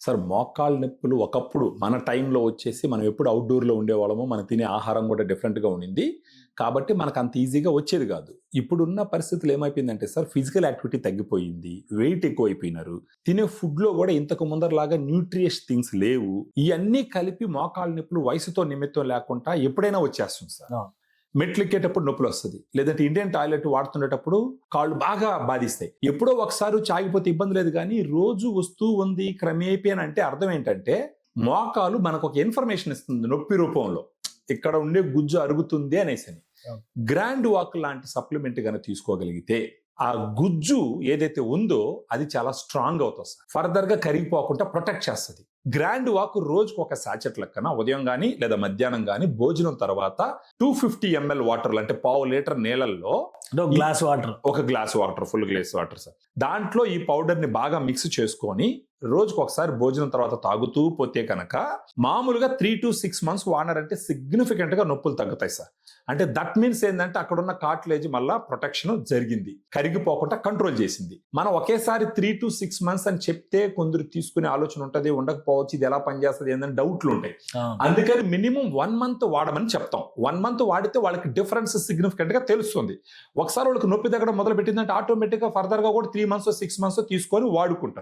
Sir మోకాళ్ళ నొప్పులు ఒకప్పుడు మన టైంలో వచ్చేసి మనం ఎప్పుడు అవుట్డోర్లో ఉండేవాళ్ళము, మనం తినే ఆహారం కూడా డిఫరెంట్గా ఉండింది. కాబట్టి మనకు అంత ఈజీగా వచ్చేది కాదు. ఇప్పుడున్న పరిస్థితులు ఏమైపోయిందంటే సార్, ఫిజికల్ యాక్టివిటీ తగ్గిపోయింది, వెయిట్ ఎక్కువైపోయినారు, తినే ఫుడ్లో కూడా ఇంతకు ముందరలాగా న్యూట్రియస్ థింగ్స్ లేవు. ఇవన్నీ కలిపి మోకాళ్ళ నొప్పులు వయసుతో నిమిత్తం లేకుండా ఎప్పుడైనా వచ్చేస్తుంది సార్. మెట్లు ఎక్కేటప్పుడు నొప్పులు వస్తుంది, లేదంటే ఇండియన్ టాయిలెట్ వాడుతుండేటప్పుడు కాళ్ళు బాగా బాధిస్తాయి. ఎప్పుడో ఒకసారి చాగిపోతే ఇబ్బంది లేదు, కానీ రోజు వస్తూ ఉంది క్రమేపీ అని అంటే అర్థం ఏంటంటే మోకాలు మనకు ఒక ఇన్ఫర్మేషన్ ఇస్తుంది నొప్పి రూపంలో, ఇక్కడ ఉండే గుజ్జు అరుగుతుంది అనేసి. గ్రాండ్ వాక్ లాంటి సప్లిమెంట్ కనుక తీసుకోగలిగితే ఆ గుజ్జు ఏదైతే ఉందో అది చాలా స్ట్రాంగ్ అవుతుంది సార్. ఫర్దర్ గా కరిగిపోకుండా ప్రొటెక్ట్ చేస్తుంది. గ్రాండ్ వాక్ రోజుకు ఒక సాచెట్ లెక్కన ఉదయం గానీ లేదా మధ్యాహ్నం గానీ భోజనం తర్వాత 250 ml వాటర్, అంటే పావు లీటర్ నీళ్ళల్లో ఒక glass water, full glass water sir, దాంట్లో ఈ పౌడర్ ని బాగా మిక్స్ చేసుకొని రోజుకు ఒకసారి భోజనం తర్వాత తాగుతూ పోతే కనుక మామూలుగా 3 to 6 months వాడినారంటే సిగ్నిఫికెంట్ గా నొప్పులు తగ్గుతాయి సార్. అంటే దట్ మీన్స్ ఏంటంటే అక్కడ ఉన్న కార్టిలేజ్ మళ్ళా ప్రొటెక్షన్ జరిగింది, కరిగిపోకుండా కంట్రోల్ చేసింది. మనం ఒకేసారి 3 to 6 months అని చెప్తే కొందరు తీసుకునే ఆలోచన ఉంటుంది, ఉండకపోవచ్చు, ఇది ఎలా పనిచేస్తుంది ఏంటంటే డౌట్లు ఉంటాయి. అందుకని మినిమం 1 month వాడమని చెప్తాం. 1 month వాడితే వాళ్ళకి డిఫరెన్స్ సిగ్నిఫికెంట్ గా తెలుస్తుంది. ఒకసారి వాళ్ళకి నొప్పి తగ్గడం మొదలు పెట్టిందంటే ఆటోమేటిక్ గా ఫర్దర్ గా కూడా 3 months 6 months తీసుకొని వాడుకుంటారు.